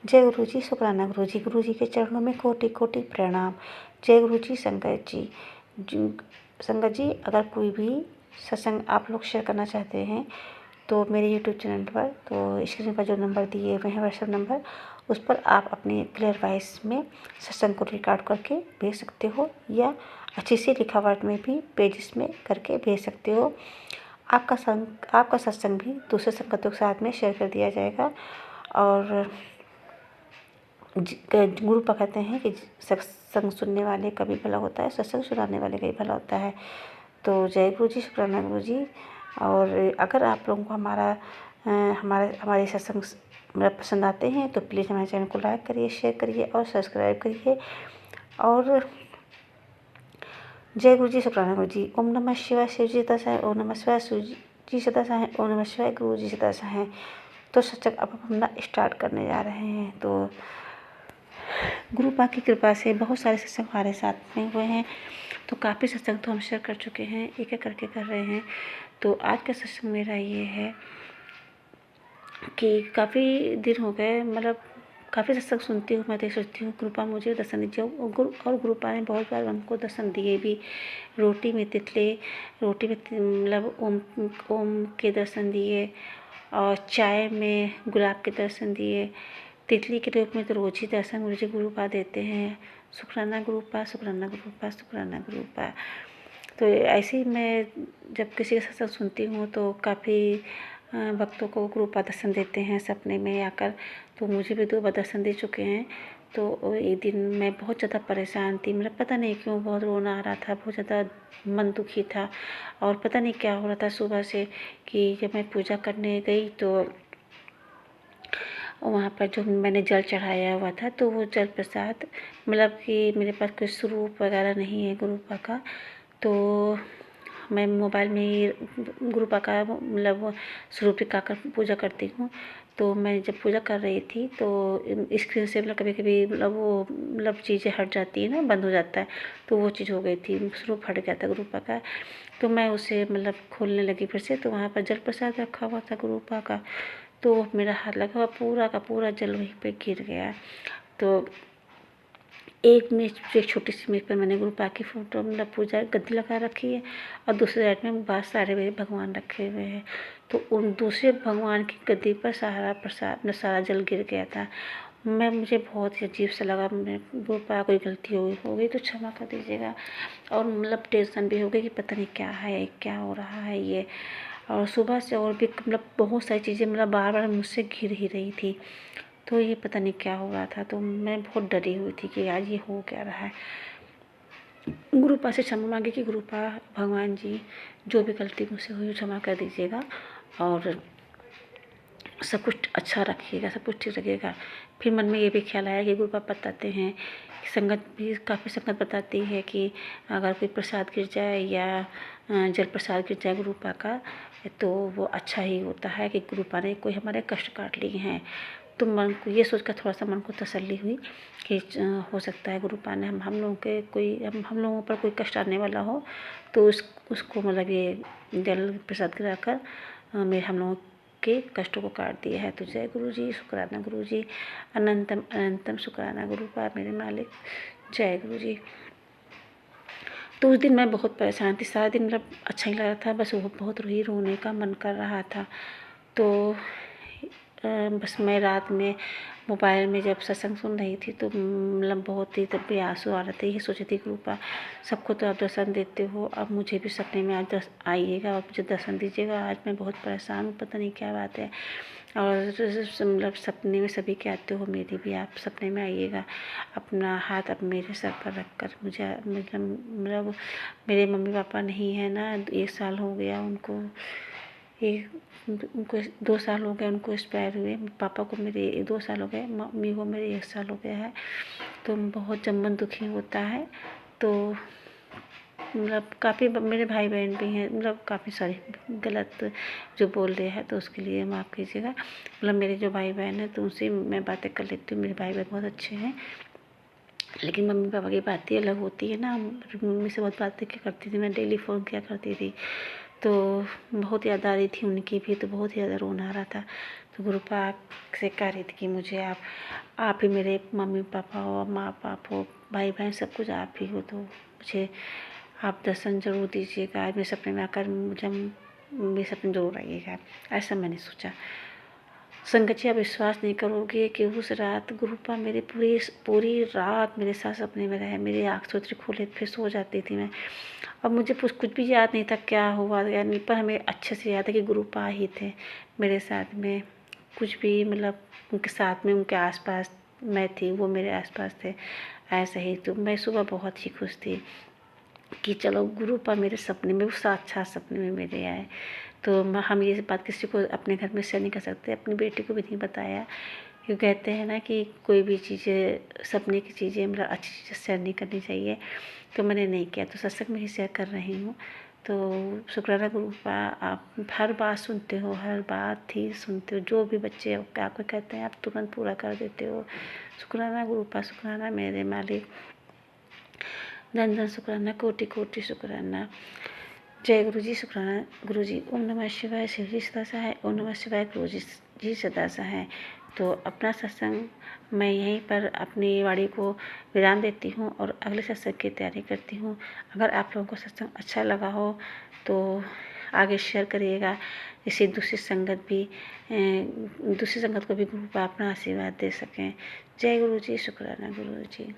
जय गुरु जी, शुक्राना गुरु जी। गुरु जी के चरणों में कोटि कोटि प्रणाम। जय गुरु जी। संगत जी, संगत जी, अगर कोई भी सत्संग आप लोग शेयर करना चाहते हैं तो मेरे यूट्यूब चैनल पर तो स्क्रीन पर जो नंबर दिए हुए हैं व्हाट्सएप नंबर, उस पर आप अपने क्लियर वॉइस में सत्संग को रिकॉर्ड करके भेज सकते हो, या अच्छी सी लिखावट में भी पेजेस में करके भेज सकते हो। आपका सत्संग भी दूसरे संगतों के साथ में शेयर कर दिया जाएगा। और गुरु कहते हैं कि सत्संग सुनने वाले का भी भला होता है, सत्संग सुनाने वाले का भी भला होता है। तो जय गुरु जी, शुक्राना गुरु जी। और अगर आप लोगों को हमारे सत्संग मतलब पसंद आते हैं तो प्लीज़ हमारे चैनल को लाइक करिए, शेयर करिए और सब्सक्राइब करिए। और जय गुरु जी, शुक्राना गुरु जी। ओम नमः शिवाय, शिव जी सदा सहाय। ओम नमः शिवाय, शिव जी सदा सहाय। ओम नमः शिवाय, गुरु जी सदा सहाय। तो सत्संग अब हम अपना स्टार्ट करने जा रहे हैं। तो गुरु पाक की कृपा से बहुत सारे सत्संग हमारे साथ में हुए हैं। तो काफ़ी सत्संग तो हम शेयर कर चुके हैं, एक एक करके कर रहे हैं। तो आज का सत्संग मेरा ये है कि काफ़ी दिन हो गए, मतलब काफ़ी सत्संग सुनती हूँ मैं, तो सोचती हूँ गुरुपा मुझे दर्शन दीजिए। और गुरुपा ने बहुत बार हमको दर्शन दिए भी। रोटी में तितली, रोटी में मतलब ओम के दर्शन दिए, और चाय में गुलाब के दर्शन दिए। तितली के रूप में तो रोज ही दर्शन मुझे गुरुपा देते हैं। शुक्राना गुरुपा, शुक्राना गुरुपा, शुक्राना गुरुपा। तो ऐसे ही मैं जब किसी का सत्संग सुनती हूँ तो काफ़ी भक्तों को गुरुपा दर्शन देते हैं सपने में आकर। तो मुझे भी 2 बार दर्शन दे चुके हैं। तो एक दिन मैं बहुत ज़्यादा परेशान थी, मेरा पता नहीं क्यों बहुत रोना आ रहा था, बहुत ज़्यादा मन दुखी था, और पता नहीं क्या हो रहा था सुबह से। कि जब मैं पूजा करने गई तो वहाँ पर जो मैंने जल चढ़ाया हुआ था, तो वो जल प्रसाद, मतलब कि मेरे पास कोई स्वरूप वगैरह नहीं है गुरुपा का। तो मैं मोबाइल में ही गुरुपा का मतलब स्वरूप दिखाकर पूजा करती हूँ। तो मैं जब पूजा कर रही थी तो स्क्रीन से मतलब कभी कभी मतलब वो मतलब चीज़ें हट जाती है ना, बंद हो जाता है। तो वो चीज़ हो गई थी, स्वरूप हट गया था गुरुपा का। तो मैं उसे मतलब खोलने लगी फिर से, तो वहाँ पर जल प्रसाद रखा हुआ था गुरुपा का। तो मेरा हाथ लगा, पूरा का पूरा जल वहीं पे गिर गया। तो एक छोटी सी मेज पर मैंने गुरुपा की फोटो मतलब पूजा गद्दी लगा रखी है, और दूसरे साइड में बहुत सारे मेरे भगवान रखे हुए हैं। तो उन दूसरे भगवान की गद्दी पर सारा प्रसाद सारा जल गिर गया था। मुझे बहुत ही अजीब सा लगा। मैं गुरुपा कोई गलती हो गई तो क्षमा कर दीजिएगा। और मतलब टेंशन भी हो गई कि पता नहीं क्या है, क्या हो रहा है ये। और सुबह से और भी मतलब बहुत सारी चीज़ें मतलब बार बार मुझसे गिर ही रही थी। तो ये पता नहीं क्या हो रहा था। तो मैं बहुत डरी हुई थी कि आज ये हो क्या रहा है। गुरुपा से क्षमा मांगी कि गुरुपा भगवान जी, जो भी गलती मुझसे हुई क्षमा कर दीजिएगा, और सब कुछ अच्छा रखिएगा, सब कुछ ठीक रखिएगा। फिर मन में ये भी ख्याल आया कि गुरुपा बताते हैं, संगत भी काफ़ी संगत बताती है कि अगर कोई प्रसाद गिर जाए या जल प्रसाद गिर जाए गुरुपा का, तो वो अच्छा ही होता है कि गुरुपा ने कोई हमारे कष्ट काट लिए हैं। तो मन को ये सोचकर थोड़ा सा मन को तसल्ली हुई कि हो सकता है गुरुपा ने हम लोगों के कोई हम लोगों पर कोई कष्ट आने वाला हो, तो उसको मतलब ये जल प्रसाद गिराकर हम लोगों के कष्टों को काट दिया है। तो जय गुरु जी, शुक्राना गुरु जी। अनंतम अनंतम शुक्राना गुरुपा मेरे मालिक। जय गुरु जी। तो उस दिन मैं बहुत परेशान थी, सारा दिन मतलब अच्छा ही लग रहा था, बस वो बहुत ही रोने का मन कर रहा था। तो बस मैं रात में मोबाइल में जब सत्संग सुन रही थी तो मतलब बहुत ही तब भी आंसू आ रहे थे। ये सोची थी गुरुपा सबको तो आप दर्शन देते हो, अब मुझे भी सपने में आज आइएगा और मुझे दर्शन दीजिएगा। आज मैं बहुत परेशान हूँ, पता नहीं क्या बात है। और मतलब सपने में सभी के आते हो, मेरी भी आप सपने में आइएगा। अपना हाथ अब मेरे सर पर रख कर मुझे मतलब मेरे मम्मी पापा नहीं है ना, 1 साल हो गया उनको, उनको 2 साल हो गए उनको एक्सपायर हुए। पापा को मेरे 2 साल हो गए, मम्मी को मेरे 1 साल हो गया है। तो बहुत जब मन दुखी होता है तो मतलब काफ़ी मेरे भाई बहन भी हैं, मतलब काफ़ी सारे गलत जो बोल रहे हैं तो उसके लिए माफ़ कीजिएगा। मतलब मेरे जो भाई बहन हैं तो उनसे मैं बातें कर लेती हूँ। मेरे भाई बहन बहुत अच्छे हैं, लेकिन मम्मी पापा की बातें अलग होती है ना। मम्मी से बहुत बातें क्या करती थी, मैं डेली फ़ोन किया करती थी। तो बहुत याद आ रही थी उनकी भी, तो बहुत ज़्यादा रोना आ रहा था। तो गुरु पाक से कह रही थी कि मुझे आप ही मेरे मम्मी पापा हो, माँ बाप हो, भाई बहन सब कुछ आप ही हो, तो मुझे आप दर्शन ज़रूर दीजिएगा, मेरे सपने में आकर मुझे मेरे सपने ज़रूर आइएगा। ऐसा मैंने सोचा। संगत जी, आप विश्वास नहीं करोगे कि उस रात गुरुपा मेरे पूरी पूरी रात मेरे साथ सपने में रहे। मेरी आँख सोच खोले फिर सो जाती थी मैं। अब मुझे कुछ भी याद नहीं था क्या हुआ क्या नहीं, पर हमें अच्छे से याद है कि गुरुपा ही थे मेरे साथ में। कुछ भी मतलब उनके साथ में, उनके आसपास मैं थी, वो मेरे आसपास थे, ऐसा ही। तो मैं सुबह बहुत ही खुश थी कि चलो गुरुपा मेरे सपने में, वो साक्षात सपने में मेरे आए। तो हम ये बात किसी को अपने घर में शेयर नहीं कर सकते, अपनी बेटी को भी नहीं बताया, क्यों कहते हैं ना कि कोई भी चीज़ें, सपने की चीज़ें मतलब अच्छी चीज़ें शेयर नहीं करनी चाहिए। तो मैंने नहीं किया, तो सत्संग में ही शेयर कर रही हूँ। तो शुक्राना गुरुपा, आप हर बात सुनते हो, हर बात ही सुनते हो, जो भी बच्चे आपको कहते हैं आप तुरंत पूरा कर देते हो। शुक्राना गुरुपा, शुक्राना मेरे मालिक, धन धन शुक्राना, कोटि कोटि शुक्राना। जय गुरु जी, शुक्राना गुरु जी। ओम नमः शिवाय, शिव जी सदा सहाय। ओम नमः शिवाय, गुरु जी सदा सहाय। तो अपना सत्संग मैं यहीं पर अपनी वाणी को विराम देती हूँ और अगले सत्संग की तैयारी करती हूँ। अगर आप लोगों को सत्संग अच्छा लगा हो तो आगे शेयर करिएगा, इससे दूसरी संगत को भी गुरु अपना आशीर्वाद दे सकें। जय गुरु जी, शुक्राना गुरु जी।